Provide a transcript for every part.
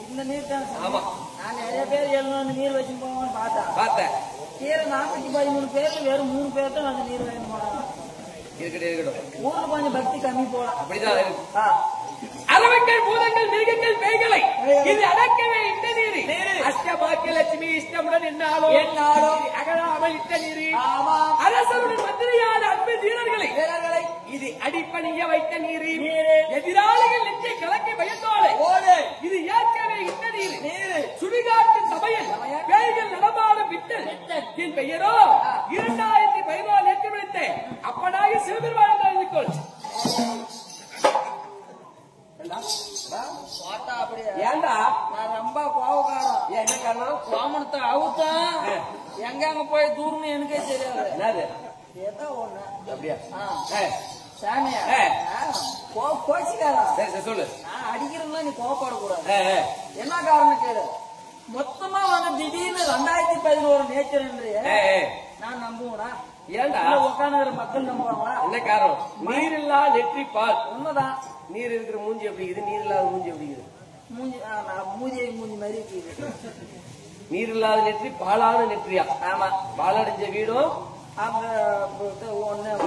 இந்த நீர் தான். ஆமா, நான் நிறைய பேர் 7 நீர் வச்சு போவான்னு பார்த்தேன். கீரை 413 பேர்ல வெறும் 3 பேர் தான் வந்து நீர் வாங்கி போனாங்க. இருக்கட்டும், ஊர்ல கொஞ்சம் பக்தி கம்மி போலாம். அப்படிதான். அளவுகள் பூதங்கள் மிருகங்கள் பேய்களை இது அடக்கவே இந்த நீர் அஷ்டபாக்கிய லட்சுமி இஷ்டமுடன் என்னாலும் அகழாமல் இட்ட நீர் அரசருடன் மந்திரியான அன்பு வீரர்களை இது அடிப்பணிய வைத்த நீர் எதிராளிகள் நெஞ்சை கலக்கி பயந்தோடு இது ஏற்கனவே இட்ட நீர் சுடுகாட்டு சபையில் பேய்கள் நடமாடும் விட்டு என் பெயரோ 2014 ஏற்றி விடுத்தேன் அப்பனாக சிவபெருமாள் ஏண்டா நான் ரொம்ப கோவக்காரன். என்ன காரணம்? கோமணத்தை அவுத்தான் எங்க போய் தூரம்னு எனக்கே தெரியாது. என்னது ஏதோ ஒண்ணு அப்படியா? சாமியா கோச்சிக்காரா? சரி சொல்லு. நான் அடிக்கிறதுலாம் நீ கோவப்படக்கூடாது. என்ன காரணம் கேளு. மொத்தமா வந்து திடீர்னு 2011 நேச்சர் நான் நம்புவனா? ஏண்டா உட்காந்து மக்கள் நம்புவாங்களா? என்ன காரணம்? நீர் இல்லா நெற்றி பால். உண்மைதான். நீர் இருக்கிற மூஞ்சி அப்படிங்குது, நீர் இல்லாத மூஞ்சி அப்படிங்குது. மூஞ்சி மாதிரி இருக்குது. நீர் இல்லாத நெற்றி பாலான நெற்றியா? ஆமா, பாலடைஞ்ச வீடும்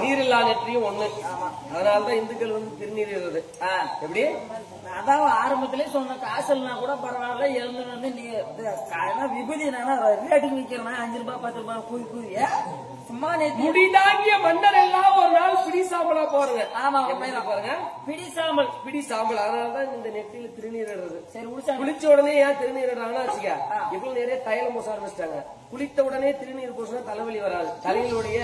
நீர் இல்லா நெற்றியும் ஒண்ணு. ஆமா, அதனாலதான் இந்துக்கள் வந்து திருநீர் எழுது. எப்படி? அதான் ஆரம்பத்திலே சொன்ன காசல்னா கூட பரவாயில்ல. எழுந்து வந்து நீ விபூதி ரேட்டுக்கு விற்கிறேன் 5 ரூபாய் 10 ரூபாய் கூவி சும்மா முடிதாங்கிய மன்னர் எல்லாம் ஒரு நாள் பிடி சாம்பலா போறது. ஆமா, பாருங்க, பிடி சாம்பல். அதனாலதான் இந்த நெற்றியில திருநீர் இடுறது. சரி, குளிச்ச உடனே ஏன் திருநீர் இடுறாங்கன்னா வச்சுக்க, இவ்வளவு நிறைய தைலம் பூச ஆரம்பிச்சிட்டாங்க. குளித்த உடனே திருநீர் பூசினா தலைவலி வராது, தலையிலுடைய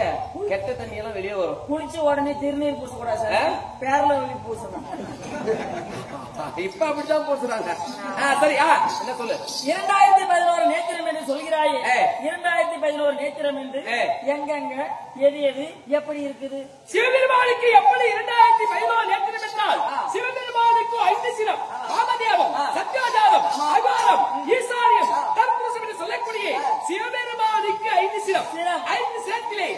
கெட்ட தண்ணி எல்லாம் வெளியே வரும். குளிச்ச உடனே திருநீர் பூசக்கூடாது சார், பேரல வலி பூசணும். இப்ப அப்படித்தான் பூசுறாங்க. சரி, என்ன சொல்லு. 2011 நேத்திரம் என்று சொல்கிறாயே, 2011 நேத்திரம் என்று எங்கெங்க எது எப்படி இருக்குது? சிவபெருமானுக்கு எப்படி 2011 நேத்திரம் என்றால் சிவபெருமானுக்கு 5 சிரம், காமதேவம், சத்யாஜாதம், அகாரம், ஈசாரியம், தற்புருஷம் என்று சொல்லக்கூடிய சிவபெருமானுக்கு 5 சிரம். 5 சிரத்திலே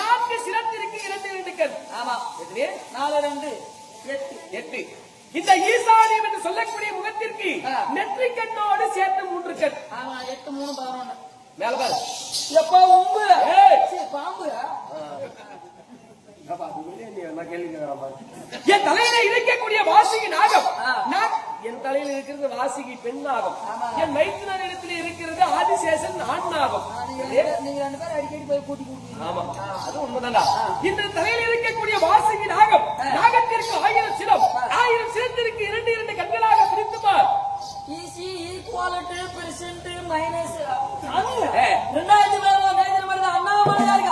4 சிரத்திற்கு 2 கண். ஆமா, 4 2 8. இந்த ஈசானியம் என்று சொல்லக்கூடிய முகத்திற்கு நெற்றி கண்ணோடு சேர்த்து 3 கண். ஆமா, 8 3 11. மேல பாரு. எப்ப உம்பு பாம்பு என் தலையில இருக்கக்கூடிய வாசிகி நாகம். என் தலையில இருக்கிறது வாசிகி பெண் நாகம். என் வயிற்று இடத்துல இருக்கிறது ஆதிசேஷன் ஆண் நாகம். நீங்க 2 பேரும் அடிக்கடி போய் கூட்டி கூட்டி. ஆமா, அது உண்மைதான்டா. இந்த தலையில இருக்கக்கூடிய வாசிகி நாகம் நாகத்திற்கு 1000 சிரம், 1000 சிரத்திற்கு 2 கண்களாக பிரித்துப்பார். ஈசி ஈக்குவாலிட்டி பெர்சென்ட் மைனஸ் 2011 நேத்திரம் வருது. அண்ணாமலையாருக்கு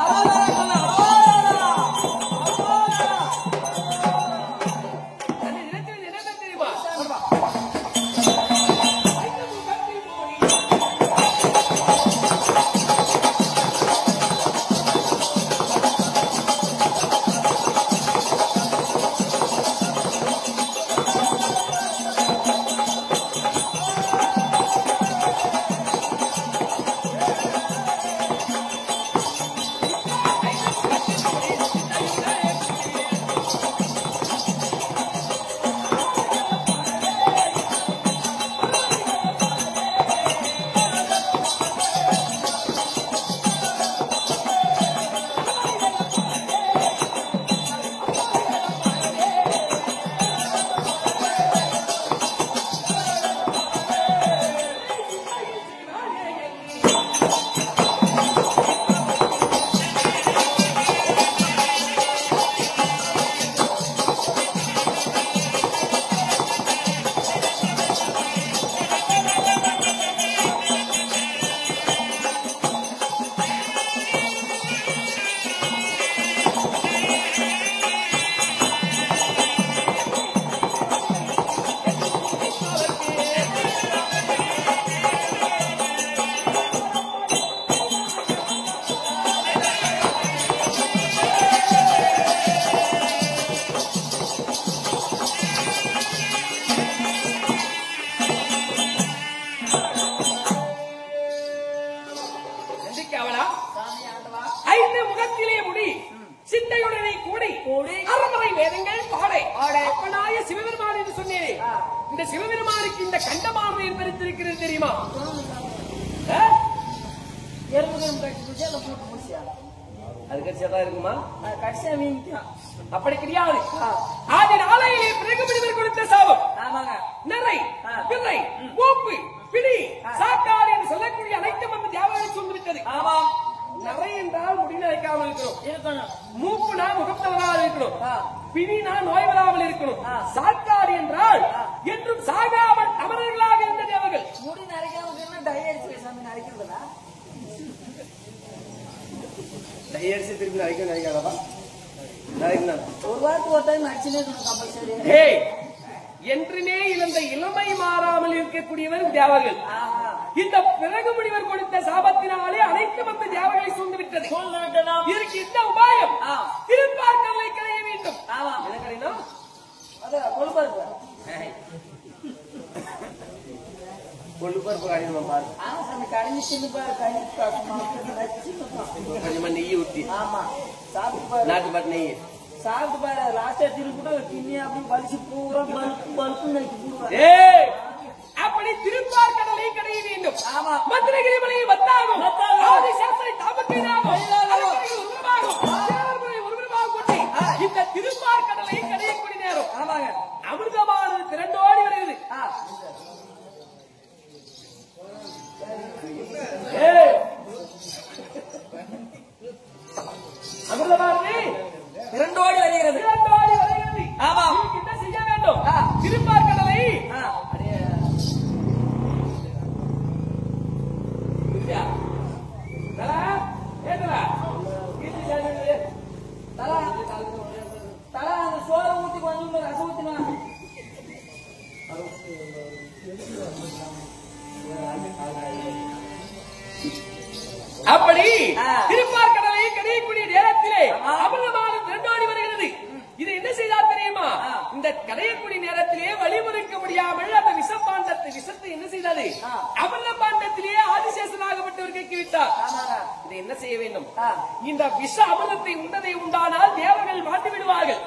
பிரித்திருக்கிறது தெரியுமா? எறும்பு கட்டி முடிச்சா அதை போட்டு முடிச்சியா? அது கட்சியாதான் இருக்குமா? கடைசியா வீங்கிட்டான். அப்படி கிடையாது. ஆதி நாளையிலே பிறகு பிடிவர் கொடுத்த சாபம். ஆமாங்க. நிறை, பிறை, மூப்பு, பிடி, சாக்காடு என்று சொல்லக்கூடிய அனைத்தும் வந்து தியாகங்களை சொல்லிவிட்டது. ஆமாம். நிறை என்றால் முடி நரைக்காமல் இருக்கணும். மூப்புனா முகத்தவராக இருக்கணும். பிடினா நோய் வராமல் இருக்கணும். சாக்காடு என்றால் என்றும் சாகாமல் அமரர்களாக இருந்த தேவர்கள். முடி நரைக்காமல் டை அடிச்சு சாமி நரைக்கிறதுனா அடிச்சு திருப்பி நரைக்காதா? ஒரு வாரத்துக்கு ஒரு டைம் நடிச்சுனே கம்பல்சரி. என்றுமே இழந்த இளமை மாறாமல் இருக்கக்கூடியவர் தேவர்கள். இந்த பிறகு முடிவர் கொடுத்த சாபத்தினாலே அனைத்து வந்து தேவர்களை சூழ்ந்து விட்டது. இதற்கு இந்த உபாயம் திருப்பார்களை களைய வேண்டும். என்ன களையணும்? கொழுப்பருப்பு கொழுப்பருப்பு களையணும் பாரு. கடைஞ்சி சின்ன பாரு கொஞ்சமா நெய் ஊற்றி. ஆமா சாப்பிட்டு நாட்டு பாட்டு நெய் சாப்பிட்டு பாரு. லாஸ்டா திருப்பி கிண்ணி அப்படி பலிச்சு பூரா பல்பு நைட்டு பூரா. அப்படி திருப்பார் கடலை கடைய வேண்டும். ஆமா. மந்திரகிரி மலையை வந்தாகும் ஆதிசாஸ்திரை தாமக்கையாகும் கொண்டு இந்த திருப்பார் கடலை கடையக்கூடிய நேரம். ஆமாங்க. அமிர்தமானது திரண்டோடி வருகிறது. அமிர்தமானது இரண்டோடி வருகிறது. ஆமா. என்ன செய்ய வேண்டும்? திருப்பார் கடலை அந்த சோறு ஊத்தி கொஞ்சம் ரசம் ஊத்தினா அப்படி திருப்பார் கடலை கடையக்கூடிய நேரத்திலே அமிர்தமான திரண்டோடி வருகிறது. இது என்ன செய்தால் தெரியுமா? இந்த கடையக்கூடிய நேரத்திலே வழிமுறைக்க முடியாமல் அந்த விஷத்தை என்ன செய்தது? அமிர்த பாண்டத்திலே ஆதிசேஷனாகப்பட்டவர் கேட்கிவிட்டார். இதை என்ன செய்ய வேண்டும்? இந்த விஷ அமிர்தத்தை உண்டதை உண்டானால் தேவர்கள் மாட்டி விடுவார்கள்.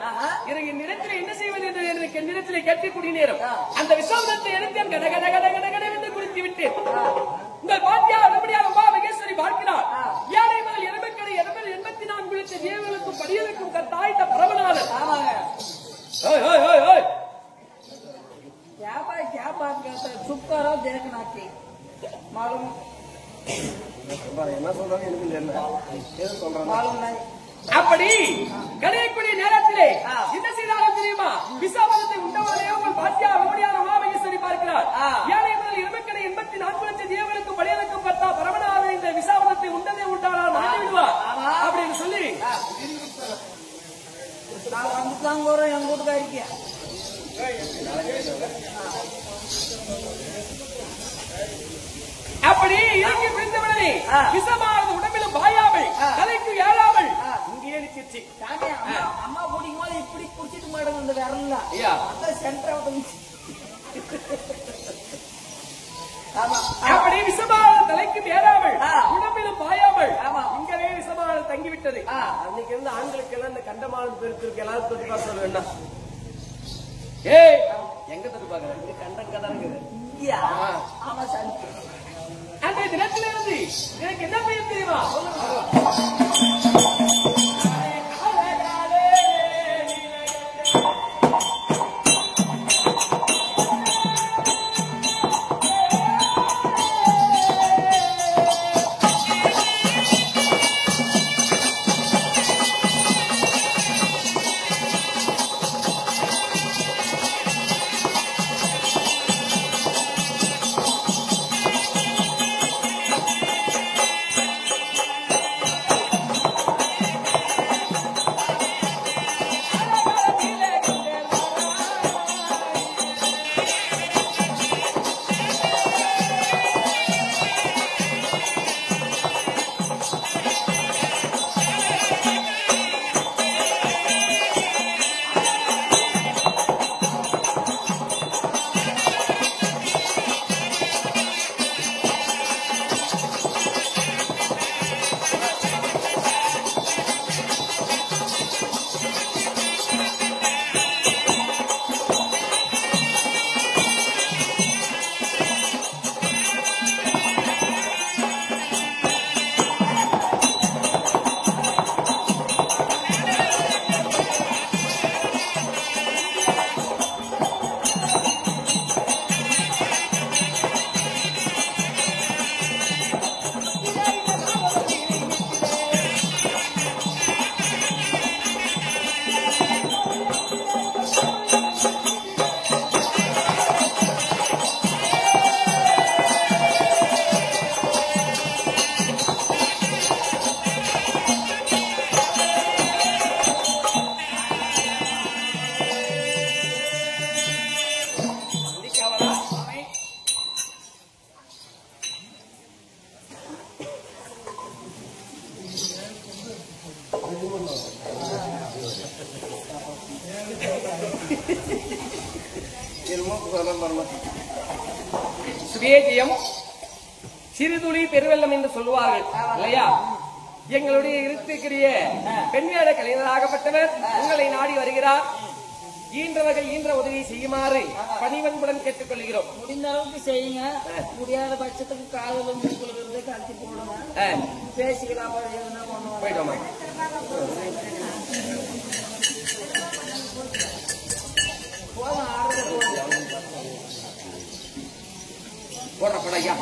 என்னிடத்தில் என்ன செய்வது என்று எனக்கு என்னிடத்திலே கேட்கக்கூடிய நேரம் அந்த விஷாமத்தை எடுத்து கட கட கட கட கட என்று குடித்து விட்டேன். உங்கள் பாத்தியார் மறுபடியாக உமா மகேஸ்வரி பார்க்கிறார். ஏழை முதல் எருமைக்கடை 84 குளித்த தேவர்களுக்கும் படியலுக்கும் கத்தாய் பரமநாதன். क्या बात करता है? चुप करो, देखना की मालूम என்ன சொல்றாங்க எனக்கு मालूम नहीं. அப்படி கடையக்கூடிய நேரத்திலே என்ன செய்தாலும் தெரியுமா? விசாமத்தை உண்டவர்களே உங்கள் பாத்தியா மறுபடியாக உமா மகேஸ்வரி பார்க்கிறார். ஏழை முதல் எருமைக்கடை 84 லட்சம் தேவர்களுக்கும் படியலுக்கும் கத்தா பரமநாதன் இந்த விசாமத்தை உண்டதை உண்டானால் மாட்டி விடுவார் அப்படின்னு சொல்லி நான் வந்துதான் போறோம் என் கூட்டுக்காரிக்கு. அப்படி இறங்கி விழுந்தவனே விஷமானது உடம்பிலும் பாயாமல் தலைக்கு ஏறாமல் இங்கே நிற்கிச்சு. அம்மா குடிக்கும் போது இப்படி குடிச்சிட்டு மாட்டேங்க இந்த விரல்ல சென்டர். அப்படி விஷமானது தலைக்கு ஏறாமல் உடம்பிலும் பாயாமல் இங்கவே விஷமானது தங்கிவிட்டது. அன்னைக்கு இருந்த ஆண்களுக்கு எல்லாம் இந்த கண்டமானது பெருத்திருக்கு. எல்லாரும் தொட்டு பார்க்க சொல்ல வேண்டாம். எங்க தொட்டு பாக்குற கண்டம் கடன் இருக்குது. ஆமா சார். அந்த தினத்திலிருந்து எனக்கு என்ன பெயர் தெரியுமா? சுவேஜியம் சிறுதுளி பெருவெள்ளம் என்று சொல்லுவார்கள் இல்லையா? எங்களுடைய இருத்திற்குரிய பெண்வேட கலைஞராகப்பட்டவர் உங்களை நாடி வருகிறார். ஈன்றவர்கள் ஈன்ற உதவி செய்யுமாறு பணிவன்புடன் கேட்டுக் கொள்கிறோம். முடிந்த அளவுக்கு செய்யுங்க. முடியாத பட்சத்துக்கு காதலும் மூக்குல இருந்து கழிச்சு போடணும். பேசிக்கலாம், எதுனா பண்ணுவோம். போயிட்டோமா? போதும், ஆர்டர் போடுற படையா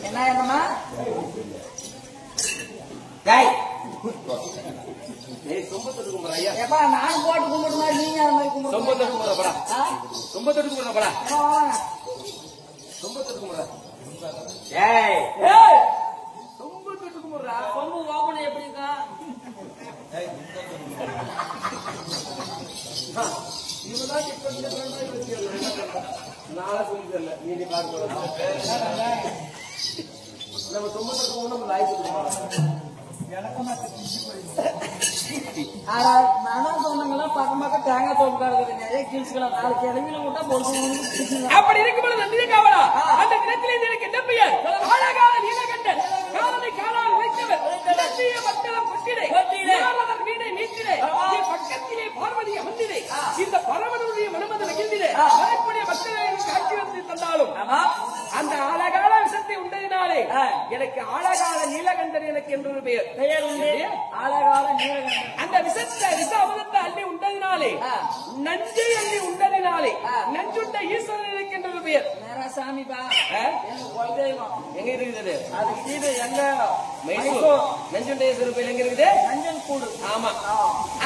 என்ன என்னமா சொம்பத்தொட்டு கும்புறையா? எப்பா நான் போட்டு கும்பிடுமா, நீங்க அந்த மாதிரி கும்பிடுங்க. சொம்பத்தொட்டு கும்புறப்படா, சொம்பத்தொட்டு கும்புறப்படா, சொம்பத்தொட்டு கும்புற. சொம்பத்தொட்டு கும்புறா. சொம்பு ஓபனை எப்படி இருக்கா? இவதான் நாளை சொல்லி தரல, நீ பார்க்க நம்ம சொம்பத்தொட்டு நம்ம லாய்க்கு நானும் சொன்னங்களா பக்கம் பக்கம் தேங்காய் தோப்பு இருக்குது. நிறைய கிழிச்சுக்கலாம். 4 கிழமையில விட்டா பொழுது. அப்படி இருக்கும்போது நந்தினி காவலா, அந்த தினத்திலே எனக்கு என்ன பெயர்? அழகான நீலகண்டன், காலனை காலால் உழைத்தவர், லட்சிய மக்களம் கொட்டிடை, நாரதர் வீணை மீட்டிடை, பக்கத்திலே பார்வதி அமர்ந்திடை, இந்த பரமனுடைய மனமது மகிழ்ந்திடை, வரக்கூடிய மக்களை காட்சி வந்து தந்தாலும் அந்த அழகான விஷத்தை உண்டதினாலே எனக்கு அழகான நீலகண்டன் எனக்கு என்று பெயர். பெயர் உண்டு, அழகான நீலகண்டன். அந்த விஷ அமிர்தத்தை அள்ளி உண்டதினாலே, நஞ்சை அள்ளி உண்டதினாலே நஞ்சுண்ட ஈஸ்வரன் இருக்கின்றது பெயர். சாமிப்பா எங்க இருக்குது? அது கீழே எங்க மைசூர் நஞ்சுண்ட ஈஸ்வரன் கோயில் எங்க இருக்குது? நஞ்சன் கூடு. ஆமா,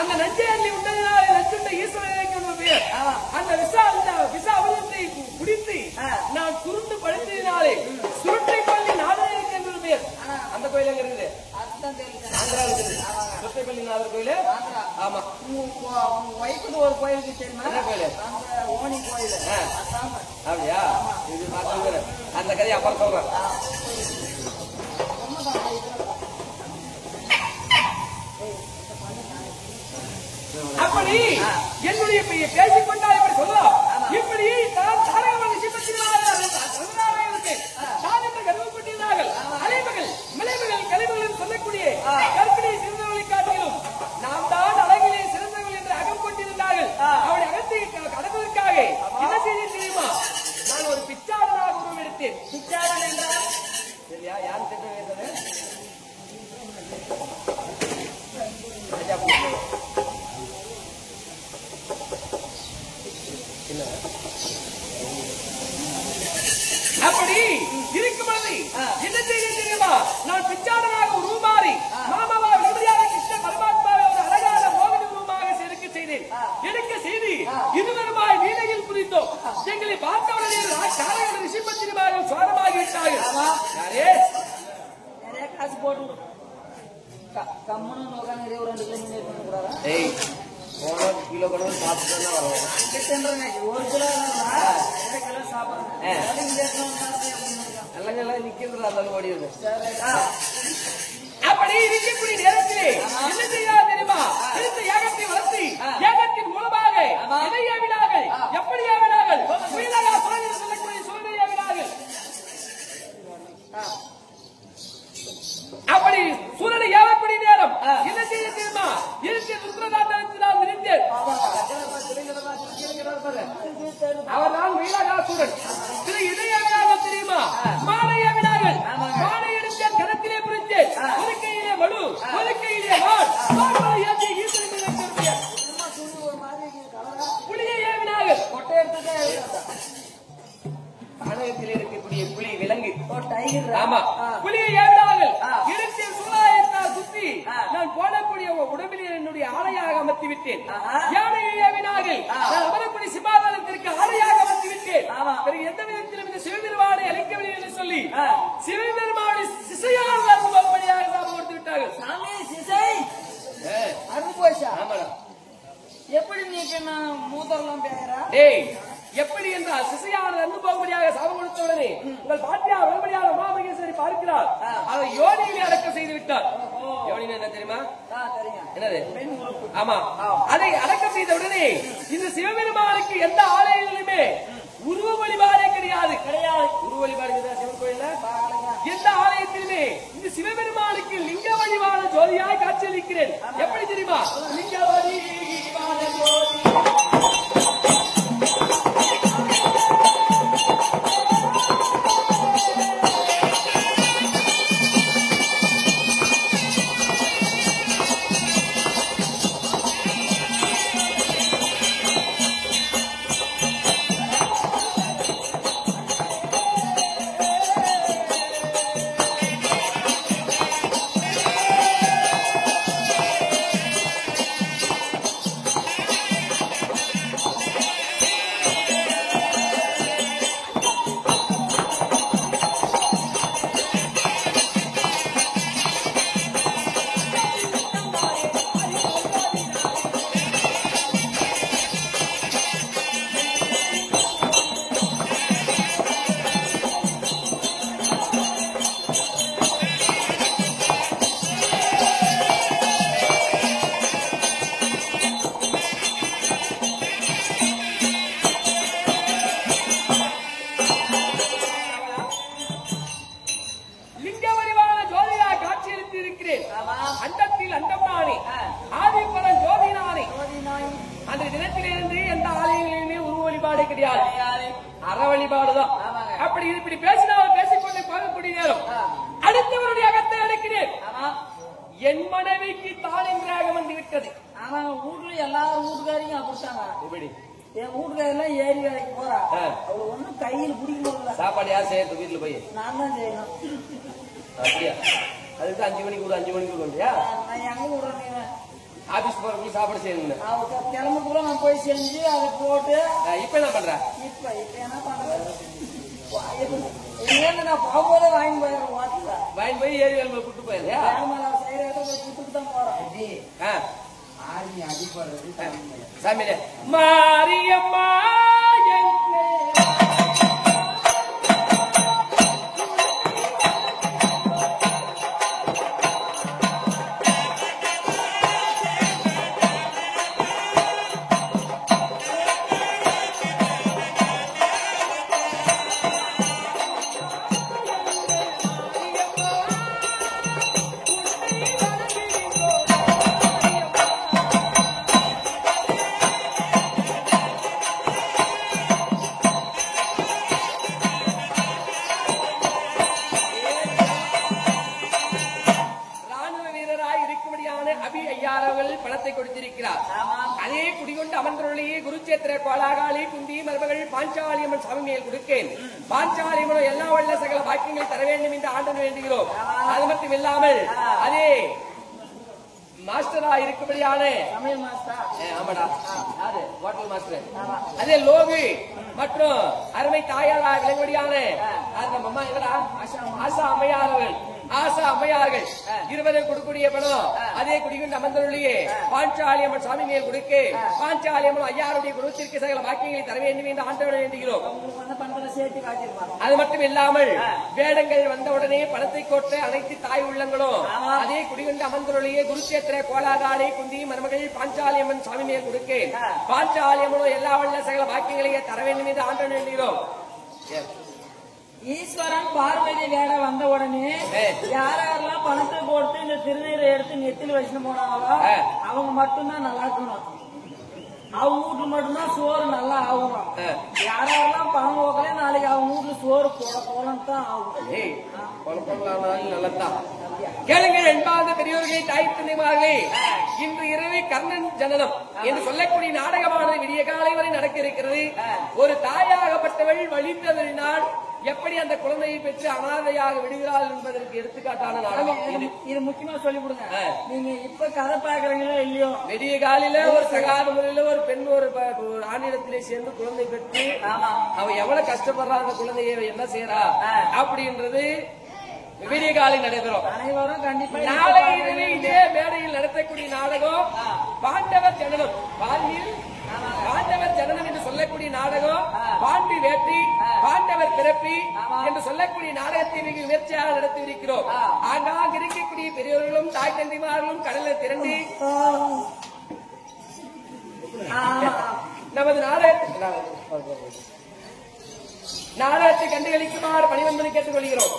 அந்த நஞ்சை அள்ளி உண்டதினாலே நஞ்சுண்ட ஈஸ்வரன் இருக்கின்றது பெயர். அந்த விஷ அமிர்தத்தை குடித்து நான் சுருண்டு படுத்ததினாலே சுருட்டை பள்ளி நாதர் இருக்கின்றது பெயர். அந்த கோயில் எங்க இருக்குது? ஆந்திரா இருக்குது. சுருட்டைப்பள்ளி நாதர் கோயில். ஆமா, வயசுக்கு ஒரு கோயிலுக்கு தெரியுமா? என்ன கோயில்? ஓனி கோயில். அப்படியா? இது பார்த்து அந்த கதையை அப்புறம் சொல்றேன். அப்படி என்னுடைய பேசிக் கொண்டால் இப்படி சொல்லலாம். இப்படி நான் தாரகமான கருவப்பட்டிருந்தார்கள். அலைமகள் மலைமகள் கலைமகள் சொல்லக்கூடிய கற்பிணி சிறந்தவர்களை காட்டிலும் நாம் தான் அழகிலே சிறந்தவர்கள் என்று அகம் கொண்டிருந்தார்கள். அவளை அகத்தை கடப்பதற்காக என்ன செய்ய தெரியுமா? நான் ஒரு பிச்சாடனாக உருவெடுத்தேன். பிச்சாடன் என்றால் சரியா? யார் திட்டம் வேண்டது? அப்படி இருக்கும் பொழுது என்ன செய்ய தெரியுமா? நான் பிச்சாடனாக உருமாறி மாமாவா விடுதலையாக கிருஷ்ண பரமாத்மாவை ஒரு அழகான மோகன உருவமாக செதுக்க செய்தேன். எடுக்க செய்து இருவருமாய் வீணையில் குதித்தோம். எங்களை பார்த்தவுடனே காரையோட ரிஷிபத்திரிமாக சுவாரமாகிவிட்டார்கள். யாரே நிறைய காசு போட்டு கம்மனு நோக்கா நிறைய ஒரு 2 கிலோமீட்டர் பண்ணக்கூடாதா? கிலோ கணக்கு சாப்பிட்டு வரும். 1 கிலோ 2 கிலோ சாப்பிடுறேன். எல்லாம் நிக்கிறது அந்த ஓடிடுது. அப்படி இருக்கக்கூடிய நேரத்திலே என்ன செய்யலாம் தெரியுமா? திருத்த யாகத்தை வளர்த்தி யாகத்தின் மூலமாக எதை ஏவினார்கள்? எப்படி ஏவினார்கள்? சொல்லக்கூடிய சூழ்நிலை ஏவினார்கள். அப்படி சூழலை ஏவக்கூடிய நேரம் என்ன செய்ய தெரியுமா? இருக்க ருத்ரதாண்டத்தினால் நினைத்தேன். அவர்தான் வீரகாசுரன். திரு இதையாக தெரியுமா? மாலை ஏவினார்கள். மாலை எடுத்த கரத்திலே புரித்தேன். ஒரு கையிலே வலு, ஒரு கையிலே வாள். ஏற்றி ஈஸ்வரன் புலியை ஏவினார்கள். தமிழகத்தில் இருக்கக்கூடிய புலி விலங்கு. ஆமா, புலியை ஏவினார்கள். இடத்தில் சூழாயத்தால் சுற்றி நான் போடக்கூடிய உடம்பில் என்னுடைய ஆலையாக அமர்த்தி விட்டேன். யானையை ஏவினார்கள். நான் அமரக்கூடிய சிபாதானத்திற்கு ஆலையாக அமர்த்தி விட்டேன். பிறகு எந்த விதத்திலும் இந்த சிவபெருமானை அழைக்கவில்லை என்று சொல்லி சிவபெருமானை சிசையாக கொடுத்து விட்டார்கள். சாமி சிசை அருள் போச்சா? எப்படி நீக்கு நான் மூத்தெல்லாம் பேரா? எப்படி என்றால் சிசையானது அன்பு போகும்படியாக சாபம் கொடுத்தவுடனே உங்கள் பாட்டியா உடம்படியான உமாமகேஸ்வரி பார்க்கிறார். அதை யோனியிலே அடக்கம் செய்து விட்டார். யோனினா என்ன தெரியுமா? தெரியும். என்னது? பெண் உறுப்பு. ஆமா. அதை அடக்கம் செய்த உடனே இந்த சிவபெருமானுக்கு எந்த ஆலயங்களிலுமே உருவ வழிபாடே கிடையாது. உருவ வழிபாடு சிவன் கோயில்ல எந்த ஆலயத்திலுமே இந்த சிவபெருமானுக்கு லிங்க வழிபாடு ஜோதியாய் காட்சியளிக்கிறேன். எப்படி தெரியுமா? லிங்க வழிபாடு ஜோதி. அறவழிபாடுதான். அப்படி இப்படி பேசினால் பேசிக்கொண்டு போகக்கூடிய நேரம் அடுத்தவருடைய அகத்தை அடைக்கிறேன். என் மனைவிக்கு தானின்றாக வந்து விட்டது. ஆனா வீட்டுல எல்லாரும் வீட்டுக்காரையும் அப்படித்தாங்க. என் வீட்டுக்காரெல்லாம் ஏரி வேலைக்கு போறா. அவரு ஒண்ணும் கையில் பிடிக்க முடியல. சாப்பாடு யார் செய்யறது? வீட்டுல போய் நான் தான் செய்யணும். அப்படியா? அதுக்கு 5 மணிக்கு கூட 5 மணிக்கு கொண்டியா? நான் எங்க விடுறேன்? ஆபீஸ் போறதுக்கு சாப்பாடு செய்யணும். கிளம்புக்குள்ள நான் போய் செஞ்சு அதை போட்டு. இப்ப என்ன பண்ற? இப்ப என்ன பண்றேன்? நான் போகும்போது வாங்கி போயிடுறேன். வாங்கி போய் ஏரி வேலை கூட்டு போயிருந்தியா? செய்யற போய் கூட்டுக்கு தான் போறேன். சாமியில மாரியம்மா பணத்தை கொடுத்திருக்கிறார். அதே குடிகொண்டு அமர்ந்தொழியே குருச்சேத்திர கோலாகாலி குந்தி மருமகள் பாஞ்சாலியம்மன் சாமி மேல் கொடுக்கேன். பாஞ்சாலியம்மன் எல்லா வல்ல சகல வாக்கியங்களை தர வேண்டும் என்று ஆண்டவன் வேண்டுகிறோம். அது மட்டும் இல்லாமல் அதே மாஸ்டரா இருக்கும்படியான ஆமாடா ஹோட்டல் மாஸ்டர் அதே லோகு மற்றும் அருமை தாயாரா விளங்கும்படியான அந்த அம்மா எங்கடா ஆசா அம்மையார்கள் ஆசா அம்மையார்கள் 20 கொடுக்கூடிய பணம் அதே குடிகொண்டு அமர்ந்தொழியே பாஞ்சாலியம்மன் சாமி மேல் கொடுக்க பாஞ்சாலியம்மன் ஐயாருடைய குருத்திற்கு சகல வாக்கியங்களை தர வேண்டும் என்று ஆண்டவன் வேண்டுகிறோம். அது மட்டும் இல்லாமல் வேடங்கள் வந்தவுடனே பணத்தை கோட்ட அனைத்து தாய் உள்ளங்களும் அதே குடிகொண்டு அமர்ந்தொழியே குருச்சேத்திர கோலாகாலை குந்தி மருமகள் பாஞ்சாலியம்மன் சாமி மேல் கொடுக்க பாஞ்சாலியம்மனோ எல்லா வல்ல சகல வாக்கியங்களையே தர வேண்டும் என்று ஆண்டவன் வேண்டுகிறோம். ஈஸ்வரன் பார்வதி வேட வந்த உடனே யாரெல்லாம் பணத்தை போட்டு இந்த திருநீரை எடுத்து நெத்தில வச்சுட்டு போனாங்களோ அவங்க மட்டும்தான் நல்லா இருக்கணும். அவங்க வீட்டுல மட்டும்தான் சோறு நல்லா ஆகும். யாரெல்லாம் பணம் போக்கல நாளைக்கு அவங்க வீட்டுல சோறு போலன்னு தான் ஆகும். நல்லதான் கேளுங்கள் என்பார்ந்த பெரியோர்களே தாய் தந்தைமார்களே, இன்று இரவு கர்ணன் ஜனனம் என்று சொல்லக்கூடிய நாடகமானது விடிய காலை வரை நடக்க இருக்கிறது. ஒரு தாயாகப்பட்டவள் வழிந்ததனால் எப்படி அந்த குழந்தையை பெற்று அனாதையாக விடுகிறாள் என்பதற்கு எடுத்துக்காட்டான நாடகம் இது. முக்கியமா சொல்லி கொடுங்க. நீங்க இப்ப கதை பாக்குறீங்களோ இல்லையோ, விடிய காலையில ஒரு சகாத முறையில ஒரு பெண் ஒரு ஆணிடத்திலே சேர்ந்து குழந்தை பெற்று அவ எவ்வளவு கஷ்டப்படுறா அந்த குழந்தைய என்ன செய்யறா அப்படின்றது விடிய காலை நடைபெறும். அனைவரும் கண்டிப்பா நாளை இதே மேடையில் நடத்தக்கூடிய நாடகம் பாண்டவர் ஜனனம். பாலியில் பாண்டவர் ஜனனம் என்று சொல்லக்கூடிய நாடகம் பாண்டி வேட்டி பாண்டவர் பிறப்பி என்று சொல்லக்கூடிய நாடகத்தை மிக முயற்சியாக நடத்தி இருக்கிறோம். ஆங்காங்க இருக்கக்கூடிய பெரியவர்களும் தாய் தந்தைமார்களும் கடலில் திரண்டு நமது நாடகத்தை கண்டுகளிக்குமாறு பணிவன்பனை கேட்டுக் கொள்கிறோம்.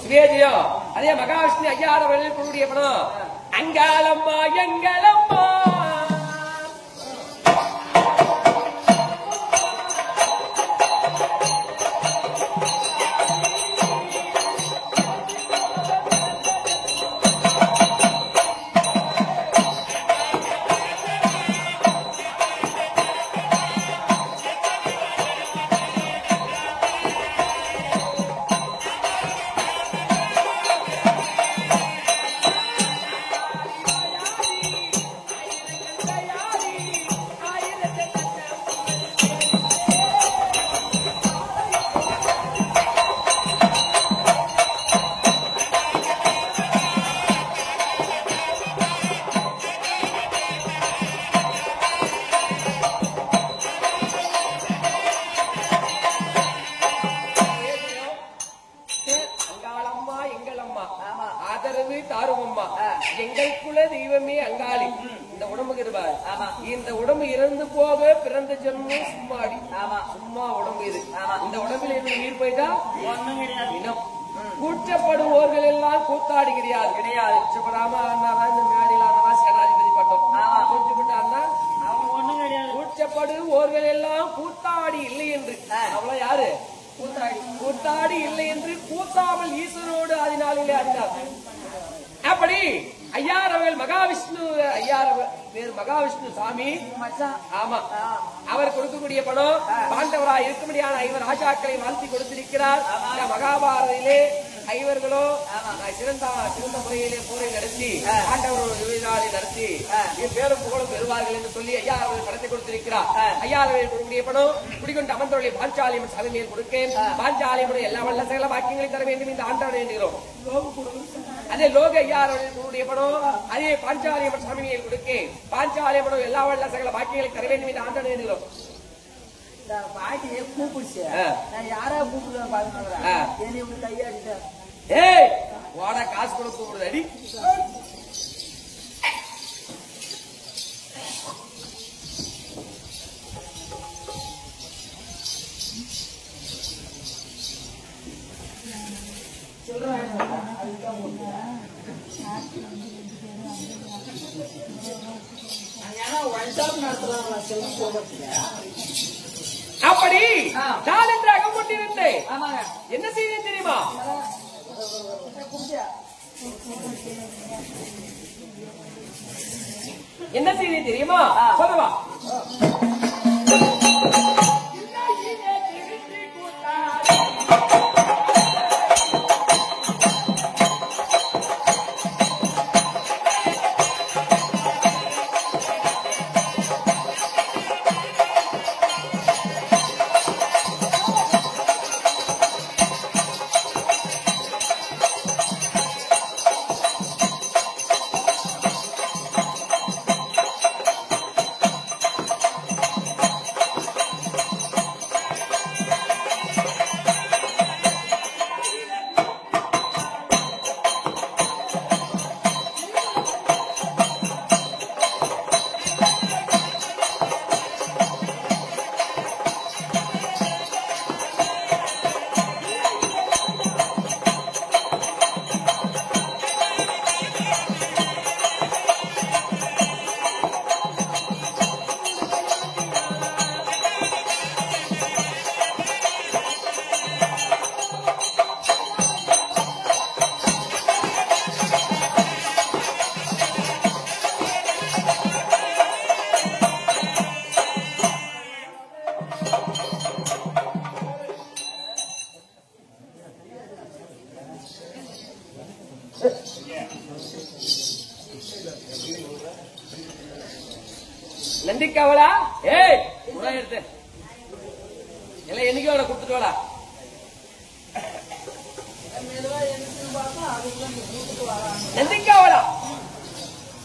சுவேதியோ அதே மகாவிஷ்ணு ஐயாயிரம் வழியில் கூடிய படம் அங்காளம்மா எங்களம்மா எங்கள் குல தெய்வமே அங்காளி. இந்த உடம்புக்கு இருப்பாரு. இந்த உடம்பு இறந்து போக பிறந்த ஜென்மம் சும்மாடி சும்மா உடம்பு இது. இந்த உடம்புல இருந்து உயிர் போயிட்டா இனம் கூச்சப்படுவோர்கள் எல்லாம் கூத்தாடி கிடையாது. கூச்சப்படாம ஆனாதான் இந்த மேடையில் ஆனா சேனாதிபதி பட்டம். கூச்சப்பட்டாருன்னா அவங்க ஒண்ணும் கிடையாது. கூச்சப்படுவோர்கள் எல்லாம் கூத்தாடி இல்லை என்று அவ்வளவு யாரு கூத்தாடி இல்லை என்று கூத்தாமல் ஈஸ்வரோடு அதனாலே அறிந்தார். அப்படி ஐயாரவர்கள் மகாவிஷ்ணு பேர் மகாவிஷ்ணு சாமி. ஆமா, அவர் கொடுக்கக்கூடிய பணம் பாண்டவராய் இருக்கும்படியான 5 ராஜாக்களை வாழ்த்தி கொடுத்திருக்கிறார். மகாபாரதியிலே 5 சிறந்த முறையிலே போரை நடத்தி பாண்டவரோடு நடத்தி பேரும் புகழும் பெறுவார்கள் என்று சொல்லி ஐயாரவர்கள் பணத்தை கொடுத்திருக்கிறார். ஐயாரவர்கள் கொடுக்கக்கூடிய பணம் குடிக்கொண்டு அமர்ந்தவர்களை பாஞ்சாலியம்மன் சபை மேல் கொடுக்கேன். பாஞ்சாலியம்மன் எல்லா வல்ல சகல வாக்கியங்களை தர வேண்டும் இந்த ஆண்டாட வேண்டுகிறோம். அதே லோக ஐயாரவர்களுடைய பணம் அதே பாஞ்சாலியம்மன் சாமி மேல் கொடுக்க பாஞ்சாலியம்மன் எல்லா வல்ல சகல வாக்கியங்களை தர வேண்டும் என்று ஆண்டாட வேண்டுகிறோம். கூப்பிடுச்சு யாரா கூப்பிடுவேன் கையாடிட்ட வாடா காசு கூட கூப்பிடுது அடி. அப்படி நான் என்று அகப்பட்டிருந்தேன். என்ன செய்ய தெரியுமா? என்ன செய்ய தெரியுமா? சொல்லுவா. நந்திக்காவலா ஏய் உடா எடுத்து எல்லாம் என்னைக்கு அவளை கொடுத்துட்டு வாடா நந்திக்காவலா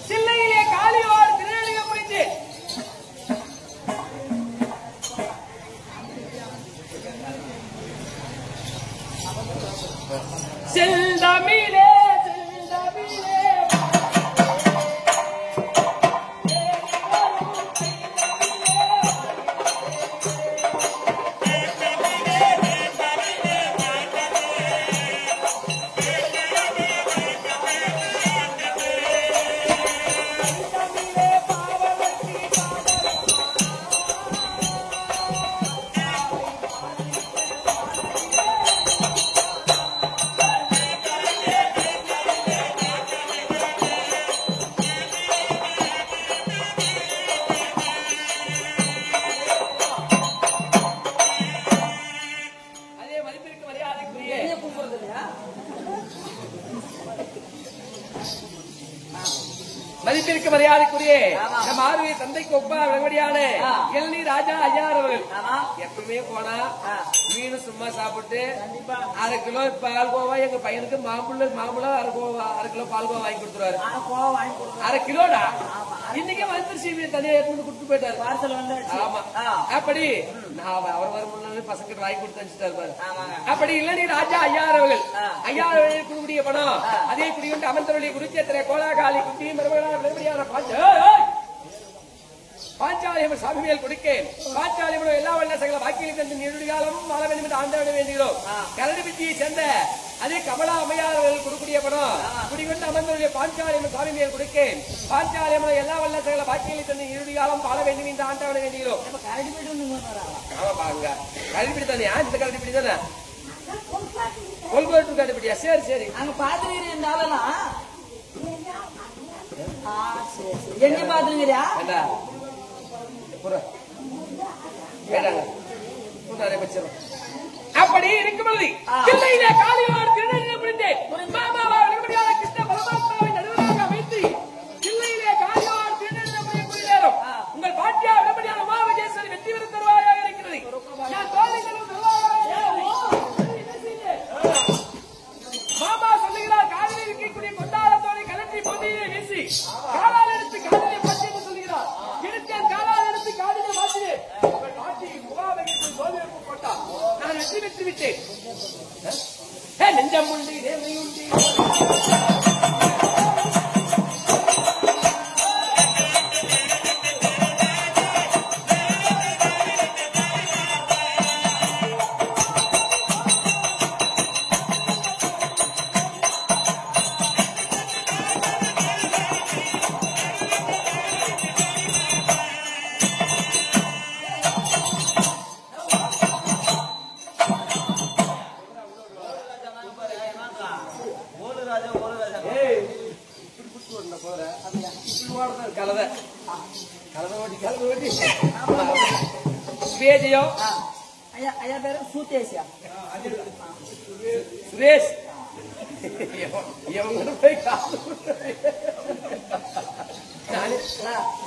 சில்லையிலே காளியோடு திருநெல்வேலியை முடிஞ்சு செல்தமிழே செல்தமிழே மதிப்பிற்கு மரியாதைக்குரிய நம் ஆர்வ தந்தைக்கு ஒப்பா வெகுமதியான எல்னி ராஜா ஐயார் அவர்கள் எப்பவுமே போனா மீன் சும்மா சாப்பிட்டு 1/2 கிலோ பால்கோவா எங்க பையனுக்கு மாம்பழம் 1/2 கிலோ பால்கோவா வாங்கி கொடுத்துருவாரு 1/2 கிலோடா இன்னைக்கே வந்துருச்சு தனியா எடுத்து கொடுத்து போயிட்டாரு ஆமா அப்படி நான் அவர் வரும்போது பசங்க வாங்கி கொடுத்து அனுப்பிச்சிட்டாரு பாரு அப்படி இல்ல நீ ராஜா ஐயார் அவர்கள் ஐயார் அவர்கள் கூடிய பணம் அதே குடியுண்டு அமர்ந்தவருடைய குருச்சேத்திர கோலாகாலி குட்டி மருமகளான பாஞ்சாலியம் சாமியல் கொடுக்கேன் பாஞ்சாலியம் எல்லா வல்ல சகல வாக்கியங்களை தந்து நீடுகாலம் வாழ வேண்டும் என்று ஆண்டவிட வேண்டுகிறோம் கரடி பித்தியை சேர்ந்த அதே கமலா அம்மையார் அவர்கள் கொடுக்கூடிய பணம் குடிகொண்டு அமர்ந்தவருடைய பாஞ்சாலியம் சாமியல் கொடுக்கேன் பாஞ்சாலியம் எல்லா வல்ல சகல வாக்கியங்களை தந்து நீடுகாலம் வாழ வேண்டும் என்று ஆண்டவிட வேண்டுகிறோம் கரடிப்பிடி தானே இந்த கரடிப்பிடி தானே கொல்கோட்டு கரடிப்பிடியா சரி சரி அங்க பாத்துக்கிறேன் எங்க பாத்துங்கிறியா அப்படி இருக்கும் பொழுது காளியோடு திருநெல்வேலியை முடிந்தேன் கிருஷ்ண பரமாத்மாவை நடுவராக அமைத்து சில்லையிலே காளியோடு திருநெல்வேலியை முடிய நேரம் உங்கள் பாட்டியா விடப்படியான உமாவிஜேஸ்வரி வெற்றி பெறும் தருவாயாக இருக்கிறது மாமா சொல்லுகிறார் காலில் இருக்கக்கூடிய கொண்டாடத்தோடு கலற்றி பொந்தியிலே வீசி காலால் எடுத்து காலிலே மாற்றி என்று சொல்கிறார் எடுத்தேன் காலால் எடுத்து காலிலே மாற்றினேன் உங்கள் பாட்டி உமாவிஜேஸ்வரி சோதனைக்கு போட்டார் நான் வெற்றி பெற்று விட்டேன் நெஞ்சம் உண்டு நேர்மை உண்டு சுரேஷ்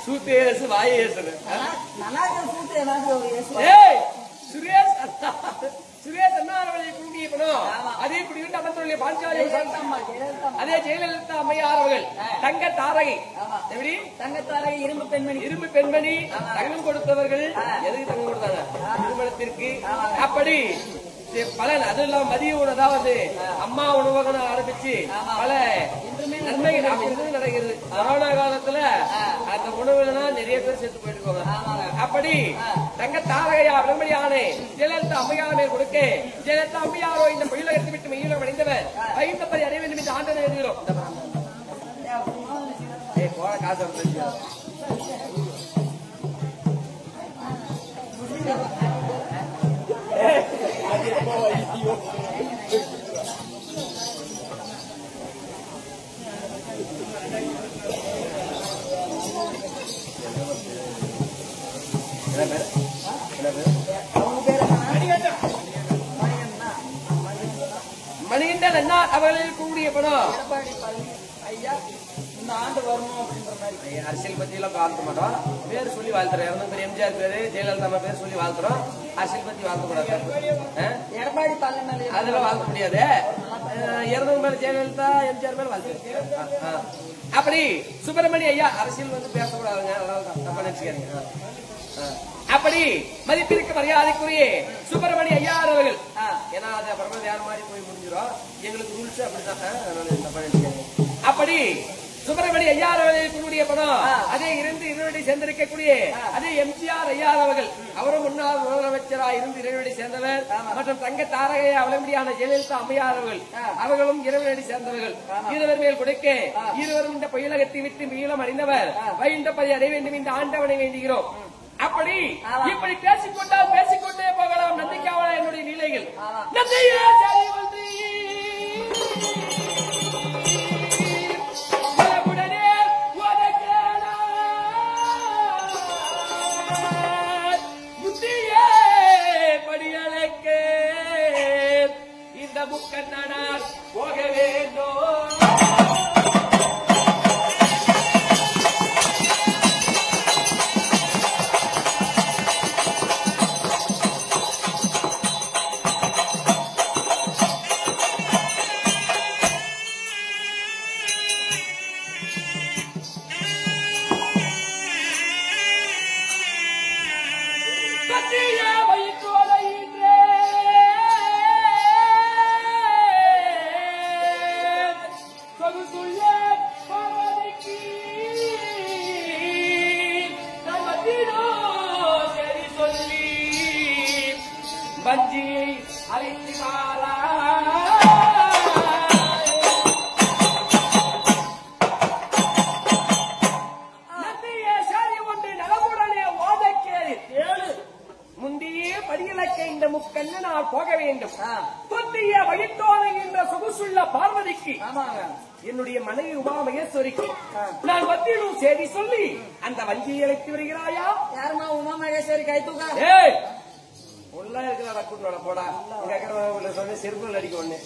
சூத்தேசு வாயேசு சுரேஷ் சுரேஷ் அண்ணாரவளை குண்டிய பணம் அதே குடிவிட்டு அமர்ந்துள்ள பாஞ்சாலியம் அதே ஜெயலலிதா அம்மையார் அவர்கள் தங்க தாரகை எப்படி தங்க தாரகை இரும்பு பெண்மணி தங்கம் கொடுத்தவர்கள் எதுக்கு தங்கம் கொடுத்தாங்க திருமணத்திற்கு அப்படி பலன் அது இல்லாம மதிய உணவு அம்மா உணவகம் ஆரம்பிச்சு பல நன்மைகள் நடக்கிறது கொரோனா காலத்துல அந்த உணவுல நிறைய பேர் செத்து போயிட்டு இருக்காங்க அப்படி தங்க தாரகையா விளம்பரியானே ஜெயலலிதா அம்மையாரை கொடுக்க ஜெயலலிதா அம்மையாரோ இந்த பயில எடுத்து விட்டு மெய்யிலும் அடைந்தவர் ஐந்தப்பதி அறிய வேண்டும் என்று ஆண்டனை எழுதுகிறோம் போன காசு மணிகண்டன் அண்ணா அவர்களில் கூடிய படம் ஐயா இந்த ஆண்டு வரணும் அப்படின்ற மாதிரி. அரசியல் பத்தி எல்லாம் வாழ்த்த மாட்டோம், பேர் சொல்லி வாழ்த்துறோம். இறந்த பேர் எம்ஜிஆர் பேரு, ஜெயலலிதா அம்மா பேர் சொல்லி வாழ்த்துறோம். அரசியல் பத்தி வாழ்த்த கூடாது, எடப்பாடி தலைமையில அதெல்லாம் வாழ்த்த முடியாது. இறந்தவங்க மேல ஜெயலலிதா எம்ஜிஆர் மேல வாழ்த்து. அப்படி சுப்பிரமணிய ஐயா அரசியல் வந்து பேசக்கூடாதுங்க, அதனால தப்பா நினைச்சுக்காதீங்க. அப்படி மதிப்பிற்கு மரியாதைக்குரிய சுப்பிரமணிய ஐயார் அவர்கள், ஏன்னா அது அப்புறமா வேற மாதிரி போய் முடிஞ்சிடும், எங்களுக்கு ரூல்ஸ் அப்படிதான், அதனால தப்பா நினைச்சுக்காதீங்க. அப்படி சுப்பிரமணிய ஐயார் அவர்களுடைய படம் அதே இருந்து இருவடி சேர்ந்திருக்கக்கூடிய அதே எம்ஜிஆர் ஐயார் அவர்கள், அவரும் முன்னாள் முதலமைச்சராக இருந்து இறைவனடி சேர்ந்தவர். மற்றும் தங்க தாரகையை அவலம்படியான ஜெயலலிதா அம்மையார் அவர்கள், அவர்களும் இறைவனடி சேர்ந்தவர்கள். இருவர் மேல் கொடுக்க இருவரும் இந்த பயிலகத்தை விட்டு மீளம் அறிந்தவர் வைண்டப்பதை அடைய வேண்டும் என்று ஆண்டவனை வேண்டுகிறோம். அப்படி இப்படி பேசிக்கொண்டால் பேசிக்கொண்டே போகலாம். நந்திக்காவல என்னுடைய நிலைகள் இந்த முக்கண்ணனார் போக வேண்டும். பஞ்சியை அழித்து முந்தைய படியிலக்க இந்த முக்கண்ணனார் போக வேண்டும். புத்திய வழித்தோலை என்ற சொகுசுள்ள பார்வதிக்கு, என்னுடைய மனைவி உமா மகேஸ்வரிக்கு நான் வத்திடும் செய்தி சொல்லி அந்த வஞ்சியை அழைத்து வருகிறாயா? யாருமா உமா மகேஸ்வரி கை தூக்கா? உள்ள இருக்கிற ரக்கூட்டோட போடா சொல்லி செருப்புகள் அடிக்க ஒண்ணு.